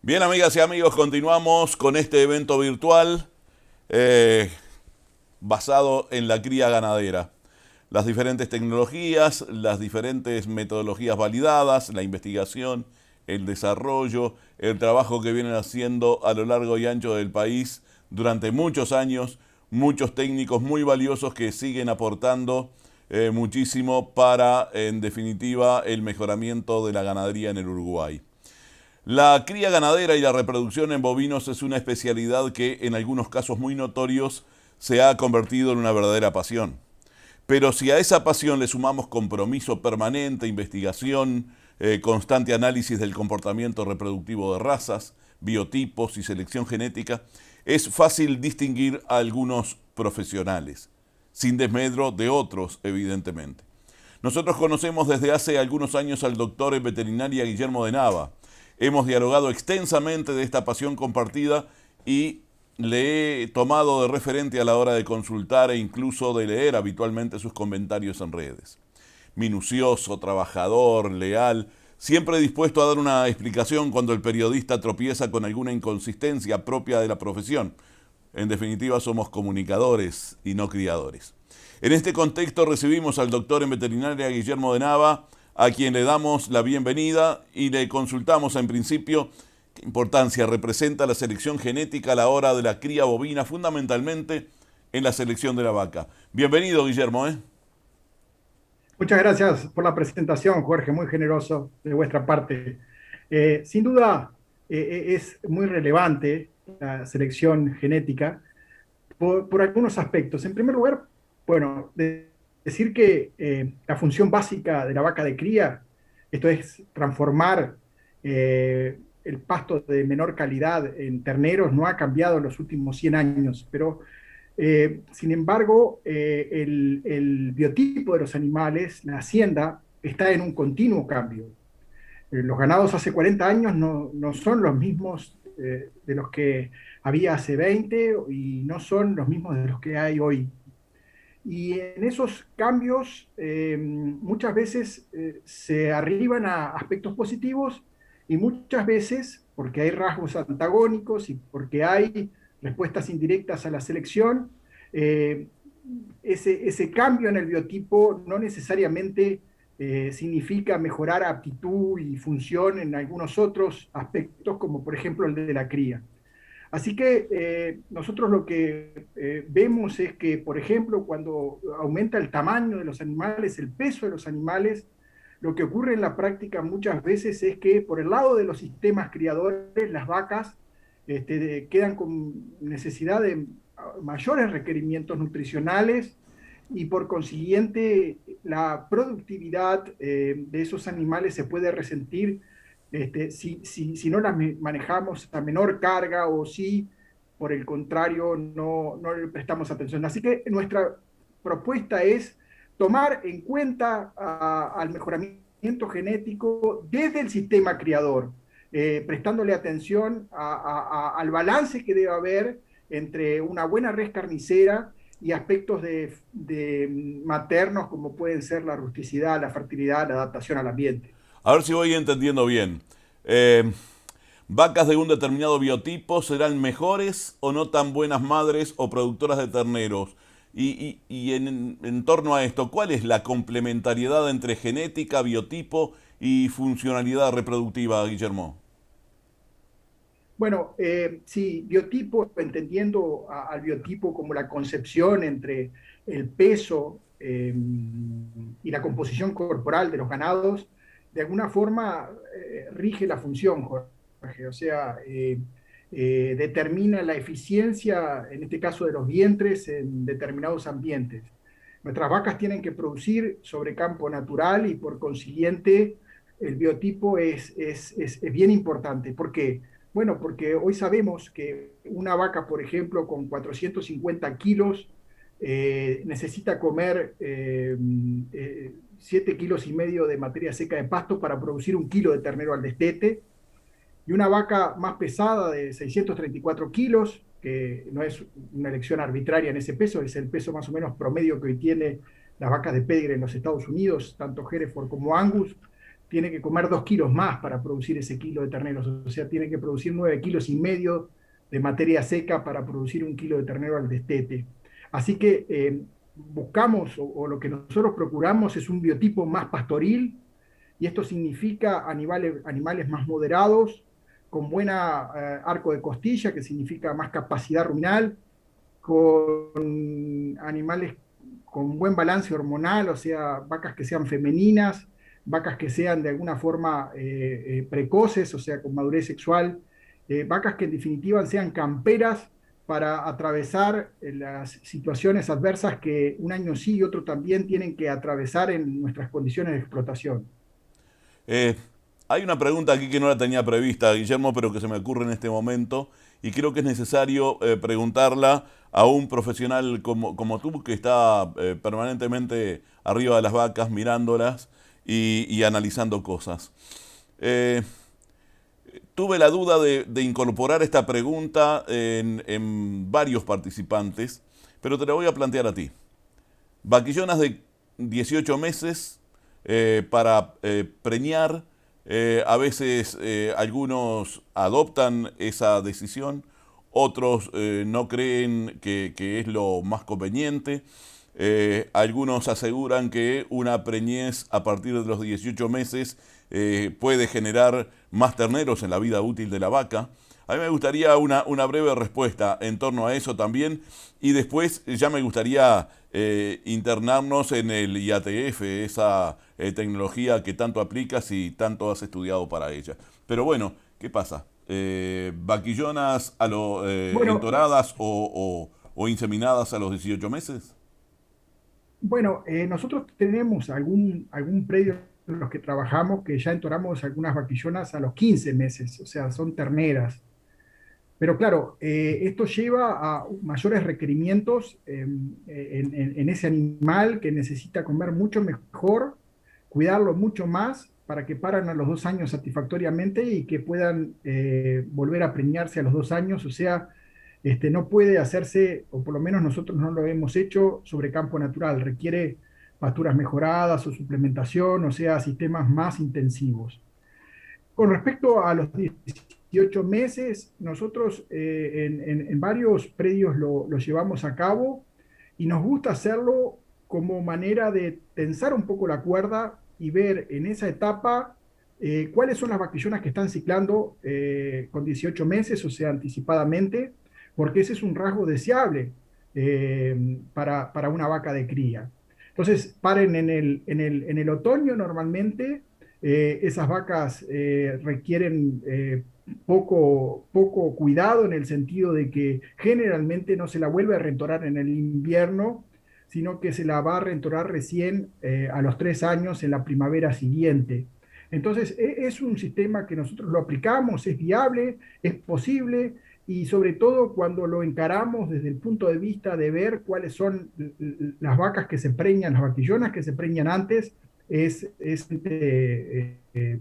Bien, amigas y amigos, continuamos con este evento virtual eh, basado en la cría ganadera. Las diferentes tecnologías, las diferentes metodologías validadas, la investigación, el desarrollo, el trabajo que vienen haciendo a lo largo y ancho del país durante muchos años, muchos técnicos muy valiosos que siguen aportando muchísimo para, en definitiva, el mejoramiento de la ganadería en el Uruguay. La cría ganadera y la reproducción en bovinos es una especialidad que en algunos casos muy notorios se ha convertido en una verdadera pasión. Pero si a esa pasión le sumamos compromiso permanente, investigación, constante análisis del comportamiento reproductivo de razas, biotipos y selección genética, es fácil distinguir a algunos profesionales, sin desmedro de otros, evidentemente. Nosotros conocemos desde hace algunos años al doctor en veterinaria Guillermo de Nava. Hemos dialogado extensamente de esta pasión compartida y le he tomado de referente a la hora de consultar e incluso de leer habitualmente sus comentarios en redes. Minucioso, trabajador, leal, siempre dispuesto a dar una explicación cuando el periodista tropieza con alguna inconsistencia propia de la profesión. En definitiva, somos comunicadores y no criadores. En este contexto recibimos al doctor en veterinaria Guillermo de Nava, a quien le damos la bienvenida y le consultamos en principio qué importancia representa la selección genética a la hora de la cría bovina, fundamentalmente en la selección de la vaca. Bienvenido, Guillermo. Muchas gracias por la presentación, Jorge, muy generoso de vuestra parte. Sin duda, es muy relevante la selección genética por algunos aspectos. En primer lugar, bueno, decir que la función básica de la vaca de cría, esto es transformar el pasto de menor calidad en terneros, no ha cambiado en los últimos 100 años, pero sin embargo, el biotipo de los animales, la hacienda, está en un continuo cambio. Los ganados hace 40 años no son los mismos de los que había hace 20 y no son los mismos de los que hay hoy. Y en esos cambios muchas veces se arriban a aspectos positivos y muchas veces, porque hay rasgos antagónicos y porque hay respuestas indirectas a la selección, eh, ese cambio en el biotipo no necesariamente significa mejorar aptitud y función en algunos otros aspectos, como por ejemplo el de la cría. Así que nosotros lo que vemos es que, por ejemplo, cuando aumenta el tamaño de los animales, el peso de los animales, lo que ocurre en la práctica muchas veces es que por el lado de los sistemas criadores, las vacas quedan con necesidad de mayores requerimientos nutricionales y por consiguiente la productividad de esos animales se puede resentir si no las manejamos a menor carga o si, por el contrario, no le prestamos atención. Así que nuestra propuesta es tomar en cuenta al mejoramiento genético desde el sistema criador, prestándole atención al balance que debe haber entre una buena res carnicera y aspectos de maternos como pueden ser la rusticidad, la fertilidad, la adaptación al ambiente. A ver si voy entendiendo bien. Eh, ¿Vacas de un determinado biotipo serán mejores o no tan buenas madres o productoras de terneros? Y en torno a esto, ¿cuál es la complementariedad entre genética, biotipo y funcionalidad reproductiva, Guillermo? Bueno, sí, biotipo, entendiendo al biotipo como la concepción entre el peso y la composición corporal de los ganados, de alguna forma rige la función, Jorge. O sea, determina la eficiencia, en este caso de los vientres, en determinados ambientes. Nuestras vacas tienen que producir sobre campo natural y por consiguiente el biotipo es bien importante. ¿Por qué? Bueno, porque hoy sabemos que una vaca, por ejemplo, con 450 kilos, necesita comer 7 kilos y medio de materia seca de pasto para producir 1 kilo de ternero al destete, y una vaca más pesada de 634 kilos, que no es una elección arbitraria en ese peso, es el peso más o menos promedio que hoy tiene las vacas de pedigre en los Estados Unidos, tanto Hereford como Angus, tiene que comer 2 kilos más para producir ese kilo de terneros, o sea, tiene que producir 9,5 kilos de materia seca para producir 1 kilo de ternero al destete. Así que buscamos, o lo que nosotros procuramos es un biotipo más pastoril, y esto significa animales más moderados, con buena arco de costilla, que significa más capacidad ruminal, con animales con buen balance hormonal, o sea, vacas que sean femeninas, vacas que sean de alguna forma precoces, o sea, con madurez sexual, vacas que en definitiva sean camperas para atravesar las situaciones adversas que un año sí y otro también tienen que atravesar en nuestras condiciones de explotación. Eh, Hay una pregunta aquí que no la tenía prevista, Guillermo, pero que se me ocurre en este momento y creo que es necesario preguntarla a un profesional como tú, que está permanentemente arriba de las vacas, mirándolas y analizando cosas. Eh, Tuve la duda de incorporar esta pregunta en varios participantes, pero te la voy a plantear a ti. Vaquillonas de 18 meses para preñar. A veces algunos adoptan esa decisión, otros no creen que es lo más conveniente. Algunos aseguran que una preñez a partir de los 18 meses puede generar más terneros en la vida útil de la vaca. A mí me gustaría una breve respuesta en torno a eso también, y después ya me gustaría internarnos en el IATF, esa tecnología que tanto aplicas y tanto has estudiado para ella. Pero bueno, ¿qué pasa? ¿Vaquillonas Bueno, entoradas o inseminadas a los 18 meses? Bueno, nosotros tenemos algún predio en los que trabajamos que ya entoramos algunas vaquillonas a los 15 meses, o sea, son terneras. Pero claro, esto lleva a mayores requerimientos en ese animal que necesita comer mucho mejor, cuidarlo mucho más para que paran a los 2 años satisfactoriamente y que puedan volver a preñarse a los 2 años. O sea, no puede hacerse, o por lo menos nosotros no lo hemos hecho, sobre campo natural. Requiere pasturas mejoradas o suplementación, o sea, sistemas más intensivos. Con respecto a los 18 meses, nosotros en varios predios lo llevamos a cabo y nos gusta hacerlo como manera de tensar un poco la cuerda y ver en esa etapa cuáles son las vaquillonas que están ciclando con 18 meses, o sea, anticipadamente, porque ese es un rasgo deseable para una vaca de cría. Entonces, paren en el otoño normalmente. Esas vacas requieren poco cuidado en el sentido de que generalmente no se la vuelve a rentorar en el invierno, sino que se la va a rentorar recién a los 3 años en la primavera siguiente. Entonces, es un sistema que nosotros lo aplicamos, es viable, es posible, y sobre todo cuando lo encaramos desde el punto de vista de ver cuáles son las vacas que se preñan, las vaquillonas que se preñan antes, es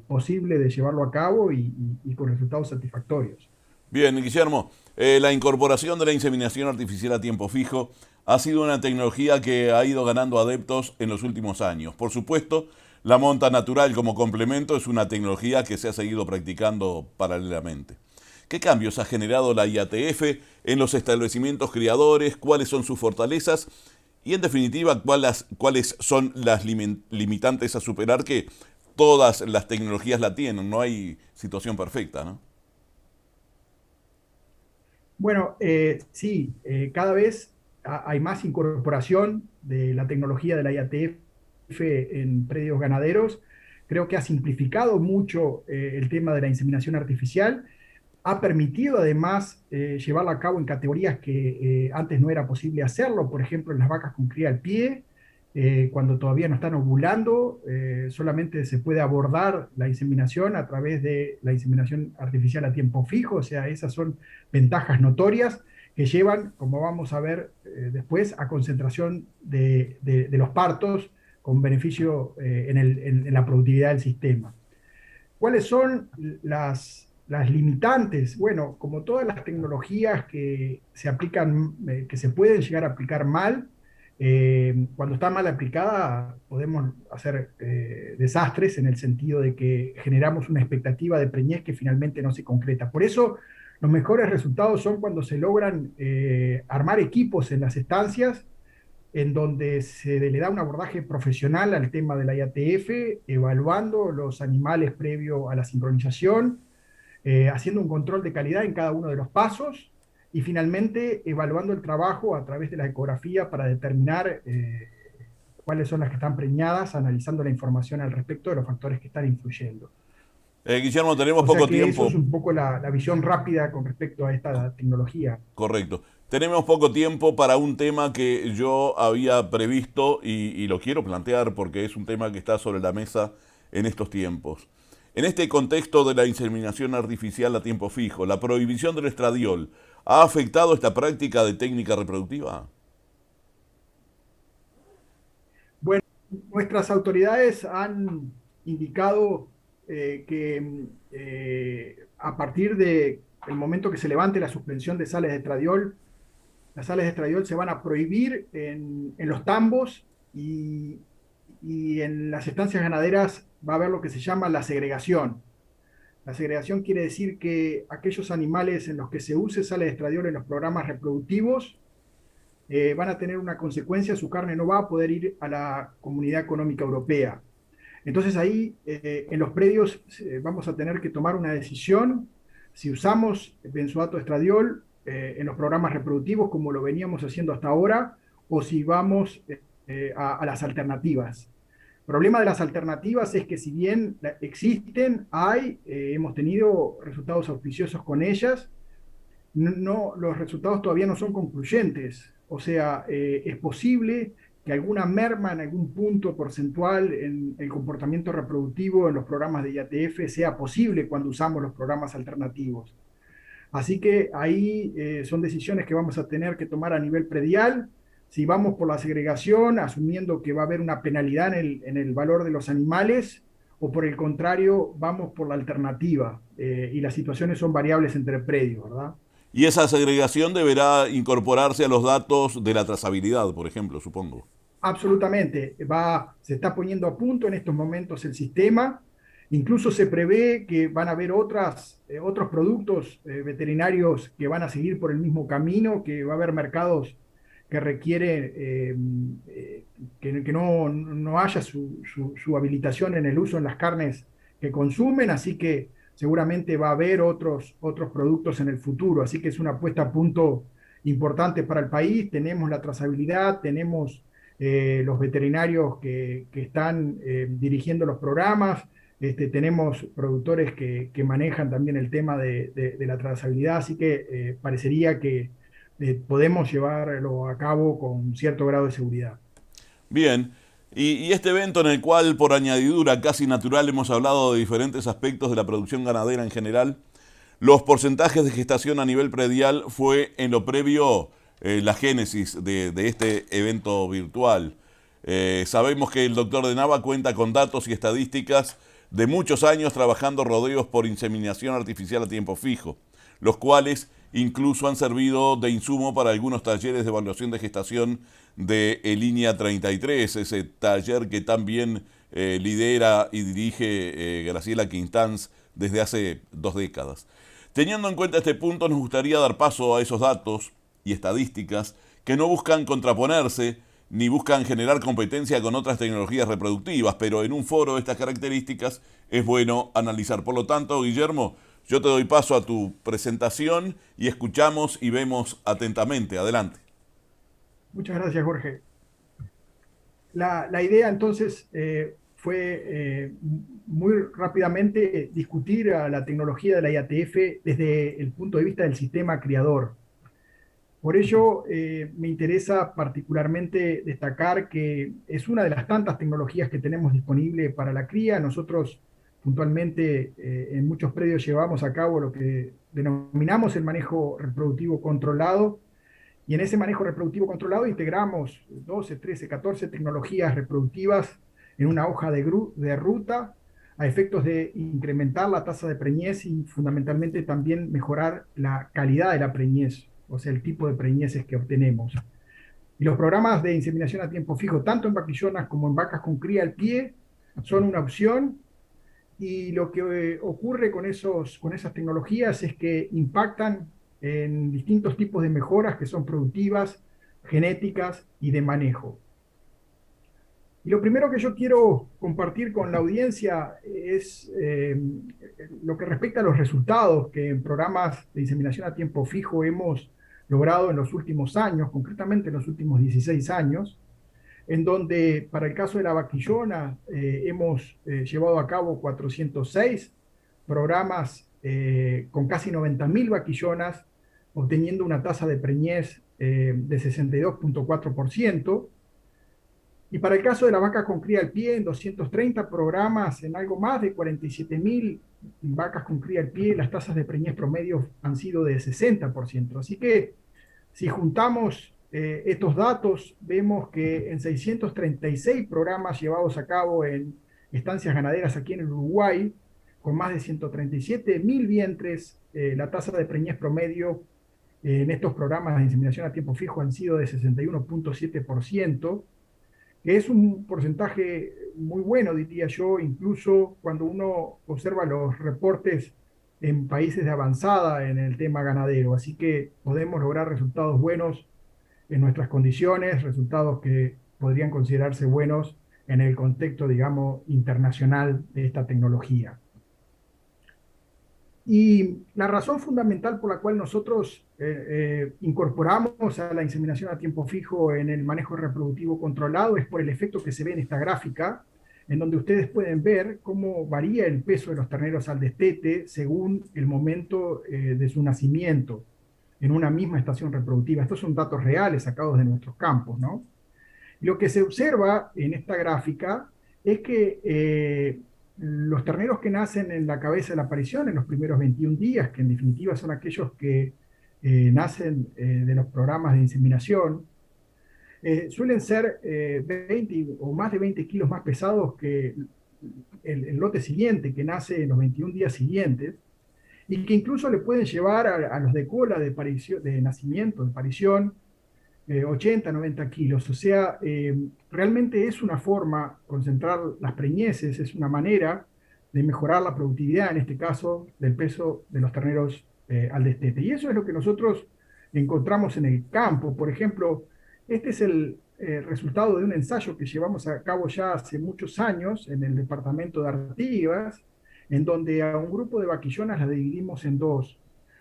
posible de llevarlo a cabo y con resultados satisfactorios. Bien, Guillermo, la incorporación de la inseminación artificial a tiempo fijo ha sido una tecnología que ha ido ganando adeptos en los últimos años. Por supuesto, la monta natural como complemento es una tecnología que se ha seguido practicando paralelamente. ¿Qué cambios ha generado la IATF en los establecimientos criadores? ¿Cuáles son sus fortalezas? Y en definitiva, ¿cuáles son las limitantes a superar, que todas las tecnologías la tienen? No hay situación perfecta, ¿no? Bueno, sí, cada vez hay más incorporación de la tecnología de la IATF en predios ganaderos. Creo que ha simplificado mucho el tema de la inseminación artificial, ha permitido además llevarla a cabo en categorías que antes no era posible hacerlo, por ejemplo, en las vacas con cría al pie, cuando todavía no están ovulando, solamente se puede abordar la inseminación a través de la inseminación artificial a tiempo fijo, o sea, esas son ventajas notorias que llevan, como vamos a ver después, a concentración de los partos con beneficio en la productividad del sistema. ¿Cuáles son las limitantes? Bueno, como todas las tecnologías que se aplican, que se pueden llegar a aplicar mal, Cuando está mal aplicada, podemos hacer desastres en el sentido de que generamos una expectativa de preñez que finalmente no se concreta. Por eso, los mejores resultados son cuando se logran armar equipos en las estancias en donde se le da un abordaje profesional al tema de la IATF, evaluando los animales previo a la sincronización, haciendo un control de calidad en cada uno de los pasos y finalmente evaluando el trabajo a través de la ecografía para determinar cuáles son las que están preñadas, analizando la información al respecto de los factores que están influyendo. Guillermo, tenemos O sea poco que eso tiempo. es un poco la visión rápida con respecto a esta tecnología. Correcto. Tenemos poco tiempo para un tema que yo había previsto y lo quiero plantear porque es un tema que está sobre la mesa en estos tiempos. En este contexto de la inseminación artificial a tiempo fijo, ¿la prohibición del estradiol ha afectado esta práctica de técnica reproductiva? Bueno, nuestras autoridades han indicado que a partir del momento que se levante la suspensión de sales de estradiol, las sales de estradiol se van a prohibir en los tambos y en las estancias ganaderas va a haber lo que se llama la segregación. La segregación quiere decir que aquellos animales en los que se use sales de estradiol en los programas reproductivos van a tener una consecuencia, su carne no va a poder ir a la Comunidad Económica Europea. Entonces ahí en los predios vamos a tener que tomar una decisión si usamos benzoato estradiol en los programas reproductivos como lo veníamos haciendo hasta ahora o si vamos a las alternativas. El problema de las alternativas es que si bien existen, hemos tenido resultados auspiciosos con ellas, no, los resultados todavía no son concluyentes. O sea, es posible que alguna merma en algún punto porcentual en el comportamiento reproductivo en los programas de IATF sea posible cuando usamos los programas alternativos. Así que ahí son decisiones que vamos a tener que tomar a nivel predial. Si vamos por la segregación, asumiendo que va a haber una penalidad en el valor de los animales, o por el contrario, vamos por la alternativa. Y las situaciones son variables entre predios, ¿verdad? Y esa segregación deberá incorporarse a los datos de la trazabilidad, por ejemplo, supongo. Absolutamente. Se está poniendo a punto en estos momentos el sistema. Incluso se prevé que van a haber otros productos veterinarios que van a seguir por el mismo camino, que va a haber mercados que requieren que no haya su habilitación en el uso en las carnes que consumen, así que seguramente va a haber otros productos en el futuro. Así que es una puesta a punto importante para el país. Tenemos la trazabilidad, tenemos los veterinarios que están dirigiendo los programas, tenemos productores que manejan también el tema de la trazabilidad, así que parecería que podemos llevarlo a cabo con cierto grado de seguridad. Bien, y este evento en el cual por añadidura casi natural hemos hablado de diferentes aspectos de la producción ganadera en general, los porcentajes de gestación a nivel predial fue en lo previo la génesis de este evento virtual. Sabemos que el doctor de Nava cuenta con datos y estadísticas de muchos años trabajando rodeos por inseminación artificial a tiempo fijo, los cuales incluso han servido de insumo para algunos talleres de evaluación de gestación de Línea 33, ese taller que también lidera y dirige Graciela Quintanz desde hace 2 décadas. Teniendo en cuenta este punto, nos gustaría dar paso a esos datos y estadísticas que no buscan contraponerse ni buscan generar competencia con otras tecnologías reproductivas, pero en un foro de estas características es bueno analizar. Por lo tanto, Guillermo, yo te doy paso a tu presentación y escuchamos y vemos atentamente. Adelante. Muchas gracias, Jorge. La idea entonces fue muy rápidamente discutir a la tecnología de la IATF desde el punto de vista del sistema criador. Por ello, me interesa particularmente destacar que es una de las tantas tecnologías que tenemos disponible para la cría. Nosotros puntualmente en muchos predios llevamos a cabo lo que denominamos el manejo reproductivo controlado, y en ese manejo reproductivo controlado integramos 12, 13, 14 tecnologías reproductivas en una hoja de ruta a efectos de incrementar la tasa de preñez y fundamentalmente también mejorar la calidad de la preñez, o sea, el tipo de preñeces que obtenemos. Y los programas de inseminación a tiempo fijo, tanto en vaquillonas como en vacas con cría al pie, son una opción. Y lo que ocurre con esas tecnologías es que impactan en distintos tipos de mejoras que son productivas, genéticas y de manejo. Y lo primero que yo quiero compartir con la audiencia es lo que respecta a los resultados que en programas de inseminación a tiempo fijo hemos logrado en los últimos años, concretamente en los últimos 16 años, en donde para el caso de la vaquillona hemos llevado a cabo 406 programas con casi 90.000 vaquillonas, obteniendo una tasa de preñez de 62,4%. Y para el caso de la vaca con cría al pie, en 230 programas, en algo más de 47.000 vacas con cría al pie, las tasas de preñez promedio han sido de 60%. Así que si juntamos estos datos, vemos que en 636 programas llevados a cabo en estancias ganaderas aquí en el Uruguay, con más de 137.000 vientres, la tasa de preñez promedio en estos programas de inseminación a tiempo fijo han sido de 61,7%, que es un porcentaje muy bueno, diría yo, incluso cuando uno observa los reportes en países de avanzada en el tema ganadero. Así que podemos lograr resultados buenos en nuestras condiciones, resultados que podrían considerarse buenos en el contexto, digamos, internacional de esta tecnología. Y la razón fundamental por la cual nosotros incorporamos a la inseminación a tiempo fijo en el manejo reproductivo controlado es por el efecto que se ve en esta gráfica, en donde ustedes pueden ver cómo varía el peso de los terneros al destete según el momento de su nacimiento en una misma estación reproductiva. Estos son datos reales sacados de nuestros campos, ¿no? Y lo que se observa en esta gráfica es que los terneros que nacen en la cabeza de la aparición, en los primeros 21 días, que en definitiva son aquellos que nacen de los programas de inseminación, suelen ser 20 o más de 20 kilos más pesados que el lote siguiente, que nace en los 21 días siguientes, y que incluso le pueden llevar a los de cola de nacimiento, de parición, 80, 90 kilos. O sea, realmente es una forma, concentrar las preñeces, es una manera de mejorar la productividad, en este caso, del peso de los terneros al destete. Y eso es lo que nosotros encontramos en el campo. Por ejemplo, este es el resultado de un ensayo que llevamos a cabo ya hace muchos años en el departamento de Artigas, en donde a un grupo de vaquillonas las dividimos en dos.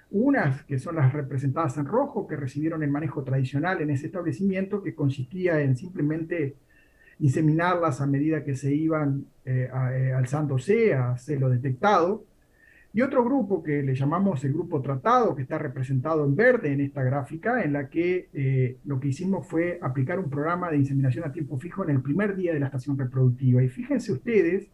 Unas que son las representadas en rojo, que recibieron el manejo tradicional en ese establecimiento, que consistía en simplemente inseminarlas a medida que se iban alzándose a celo detectado. Y otro grupo que le llamamos el grupo tratado, que está representado en verde en esta gráfica, en la que lo que hicimos fue aplicar un programa de inseminación a tiempo fijo en el primer día de la estación reproductiva. Y fíjense ustedes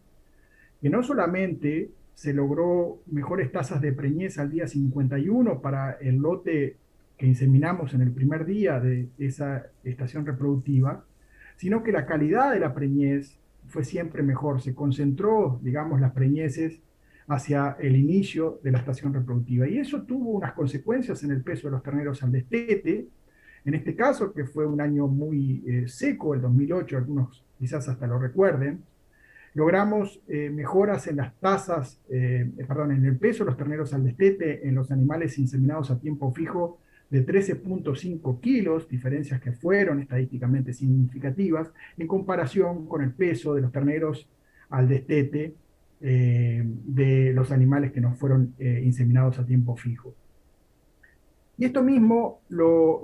que no solamente se logró mejores tasas de preñez al día 51 para el lote que inseminamos en el primer día de esa estación reproductiva, sino que la calidad de la preñez fue siempre mejor. Se concentró, digamos, las preñeces hacia el inicio de la estación reproductiva. Y eso tuvo unas consecuencias en el peso de los terneros al destete. En este caso, que fue un año muy seco, el 2008, algunos quizás hasta lo recuerden, logramos mejoras en las tasas, perdón, en el peso de los terneros al destete en los animales inseminados a tiempo fijo de 13,5 kilos, diferencias que fueron estadísticamente significativas, en comparación con el peso de los terneros al destete de los animales que no fueron inseminados a tiempo fijo. Y esto mismo lo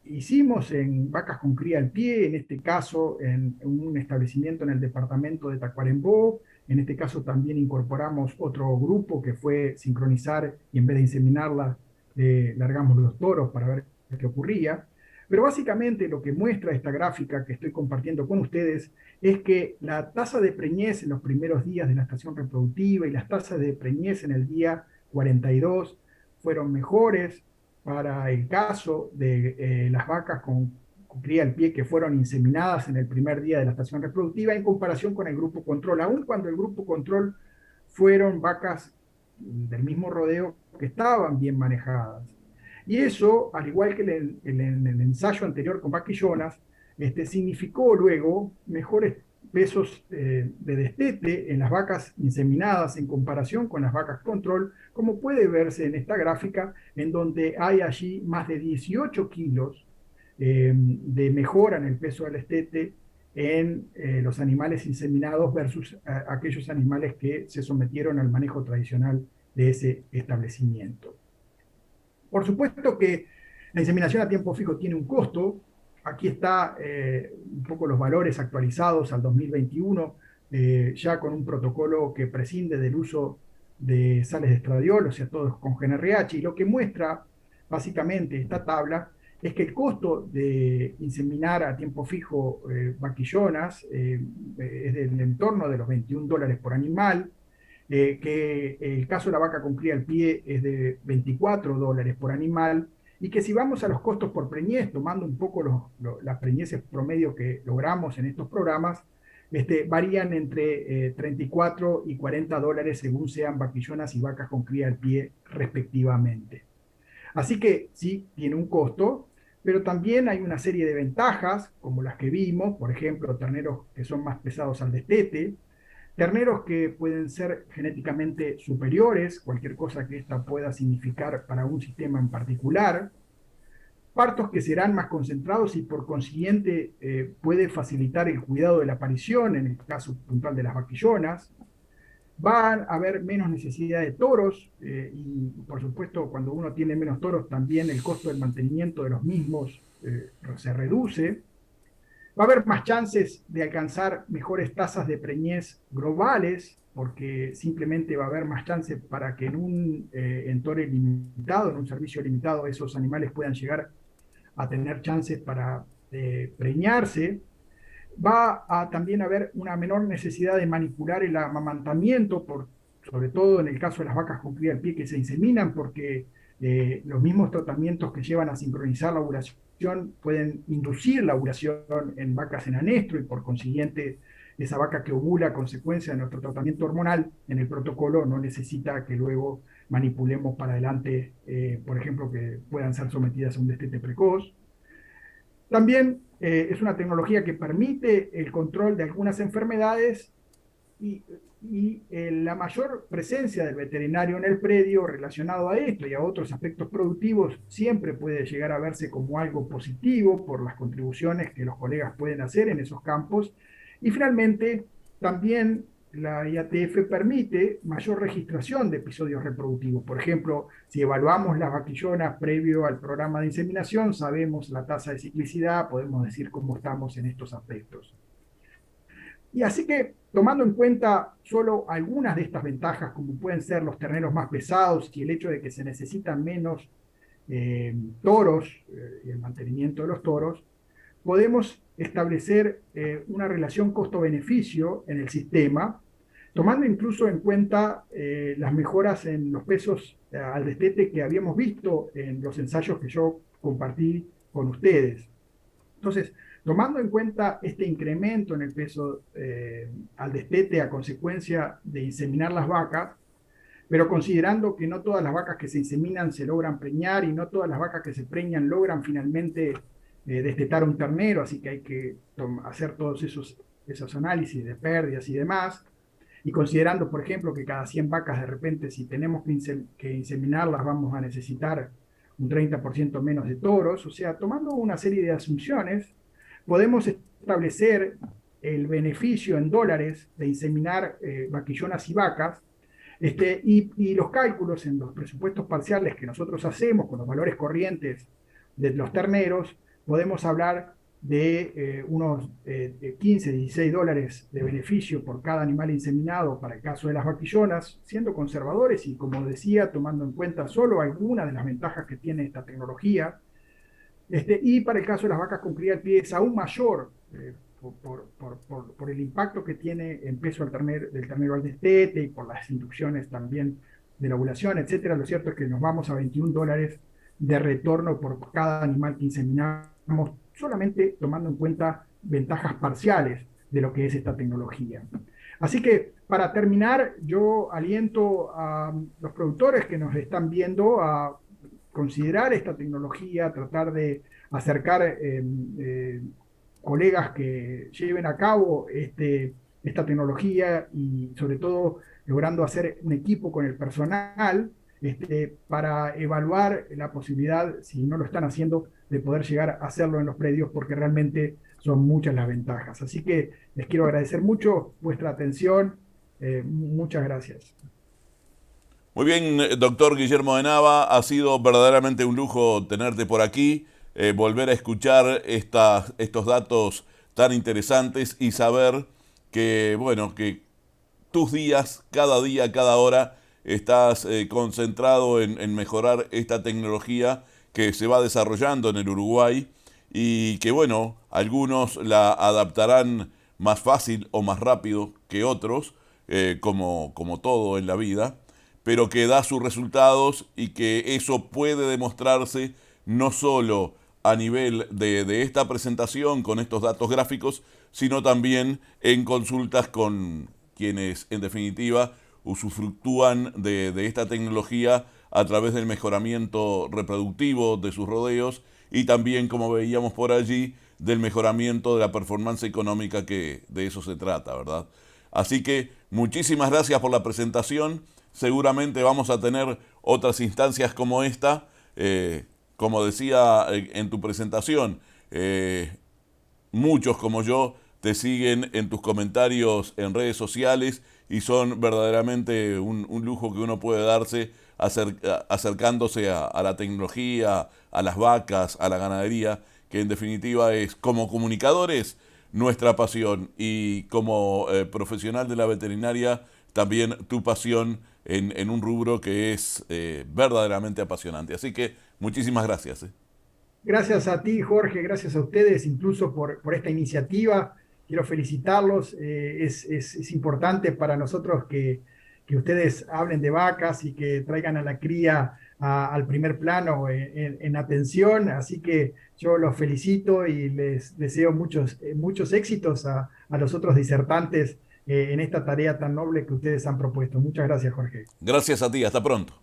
hicimos en vacas con cría al pie, en este caso en un establecimiento en el departamento de Tacuarembó. En este caso también incorporamos otro grupo que fue sincronizar y en vez de inseminarla, largamos los toros para ver qué ocurría. Pero básicamente lo que muestra esta gráfica que estoy compartiendo con ustedes es que la tasa de preñez en los primeros días de la estación reproductiva y las tasas de preñez en el día 42 fueron mejores para el caso de las vacas con cría al pie que fueron inseminadas en el primer día de la estación reproductiva en comparación con el grupo control, aun cuando el grupo control fueron vacas del mismo rodeo que estaban bien manejadas. Y eso, al igual que en el ensayo anterior con vaquillonas, significó luego mejores pesos de destete en las vacas inseminadas en comparación con las vacas control, como puede verse en esta gráfica, en donde hay allí más de 18 kilos de mejora en el peso del destete en los animales inseminados versus aquellos animales que se sometieron al manejo tradicional de ese establecimiento. Por supuesto que la inseminación a tiempo fijo tiene un costo. Aquí está un poco los valores actualizados al 2021, ya con un protocolo que prescinde del uso de sales de estradiol, o sea, todos con GNRH, y lo que muestra básicamente esta tabla es que el costo de inseminar a tiempo fijo vaquillonas es del entorno de los $21 por animal, que el caso de la vaca con cría al pie es de $24 por animal, y que si vamos a los costos por preñez, tomando un poco las preñeces promedio que logramos en estos programas, varían entre 34 y $40 según sean vaquillonas y vacas con cría al pie respectivamente. Así que sí, tiene un costo, pero también hay una serie de ventajas, como las que vimos, por ejemplo, terneros que son más pesados al destete, terneros que pueden ser genéticamente superiores, cualquier cosa que esta pueda significar para un sistema en particular, partos que serán más concentrados y por consiguiente puede facilitar el cuidado de la aparición, en el caso puntual de las vaquillonas. Va a haber menos necesidad de toros y por supuesto cuando uno tiene menos toros también el costo del mantenimiento de los mismos se reduce. Va a haber más chances de alcanzar mejores tasas de preñez globales, porque simplemente va a haber más chances para que en un entore limitado, en un servicio limitado, esos animales puedan llegar a tener chances para preñarse. Va a también haber una menor necesidad de manipular el amamantamiento, sobre todo en el caso de las vacas con cría al pie que se inseminan, porque los mismos tratamientos que llevan a sincronizar la ovulación pueden inducir la ovulación en vacas en anestro y por consiguiente esa vaca que ovula a consecuencia de nuestro tratamiento hormonal en el protocolo no necesita que luego manipulemos para adelante, por ejemplo, que puedan ser sometidas a un destete precoz. También es una tecnología que permite el control de algunas enfermedades y la mayor presencia del veterinario en el predio relacionado a esto y a otros aspectos productivos siempre puede llegar a verse como algo positivo por las contribuciones que los colegas pueden hacer en esos campos. Y finalmente, también la IATF permite mayor registración de episodios reproductivos. Por ejemplo, si evaluamos las vaquillonas previo al programa de inseminación, sabemos la tasa de ciclicidad, podemos decir cómo estamos en estos aspectos. Y así que, tomando en cuenta solo algunas de estas ventajas, como pueden ser los terneros más pesados y el hecho de que se necesitan menos toros y el mantenimiento de los toros, podemos establecer una relación costo-beneficio en el sistema, tomando incluso en cuenta las mejoras en los pesos al destete que habíamos visto en los ensayos que yo compartí con ustedes. Entonces, tomando en cuenta este incremento en el peso al destete a consecuencia de inseminar las vacas, pero considerando que no todas las vacas que se inseminan se logran preñar y no todas las vacas que se preñan logran finalmente destetar un ternero, así que hay que hacer todos esos análisis de pérdidas y demás, y considerando, por ejemplo, que cada 100 vacas de repente, si tenemos que inseminarlas, vamos a necesitar un 30% menos de toros, o sea, tomando una serie de asunciones, podemos establecer el beneficio en dólares de inseminar vaquillonas y vacas, y los cálculos en los presupuestos parciales que nosotros hacemos con los valores corrientes de los terneros, podemos hablar de unos $15, $16 de beneficio por cada animal inseminado para el caso de las vaquillonas, siendo conservadores y, como decía, tomando en cuenta solo algunas de las ventajas que tiene esta tecnología. Y para el caso de las vacas con cría al pie es aún mayor por el impacto que tiene en peso del ternero al destete y por las inducciones también de la ovulación, etcétera. Lo cierto es que nos vamos a $21 de retorno por cada animal que inseminamos, solamente tomando en cuenta ventajas parciales de lo que es esta tecnología. Así que, para terminar, yo aliento a los productores que nos están viendo a considerar esta tecnología, tratar de acercar colegas que lleven a cabo esta tecnología y sobre todo logrando hacer un equipo con el personal para evaluar la posibilidad, si no lo están haciendo, de poder llegar a hacerlo en los predios, porque realmente son muchas las ventajas. Así que les quiero agradecer mucho vuestra atención. Muchas gracias. Muy bien, doctor Guillermo de Nava, ha sido verdaderamente un lujo tenerte por aquí, volver a escuchar estos datos tan interesantes y saber que, bueno, que tus días, cada hora, estás concentrado en mejorar esta tecnología que se va desarrollando en el Uruguay y que, bueno, algunos la adaptarán más fácil o más rápido que otros, como todo en la vida, pero que da sus resultados y que eso puede demostrarse no solo a nivel de esta presentación con estos datos gráficos, sino también en consultas con quienes en definitiva usufructúan de esta tecnología a través del mejoramiento reproductivo de sus rodeos y también, como veíamos por allí, del mejoramiento de la performance económica, que de eso se trata, ¿verdad? Así que muchísimas gracias por la presentación. Seguramente vamos a tener otras instancias como esta. Como decía en tu presentación, muchos como yo te siguen en tus comentarios en redes sociales y son verdaderamente un lujo que uno puede darse acercándose a la tecnología, a las vacas, a la ganadería, que en definitiva es, como comunicadores, nuestra pasión, y como profesional de la veterinaria, también tu pasión en un rubro que es verdaderamente apasionante. Así que muchísimas gracias. Gracias a ti, Jorge, gracias a ustedes incluso por esta iniciativa. Quiero felicitarlos. Es importante para nosotros que ustedes hablen de vacas y que traigan a la cría al primer plano en atención. Así que yo los felicito y les deseo muchos éxitos a los otros disertantes en esta tarea tan noble que ustedes han propuesto. Muchas gracias, Jorge. Gracias a ti, hasta pronto.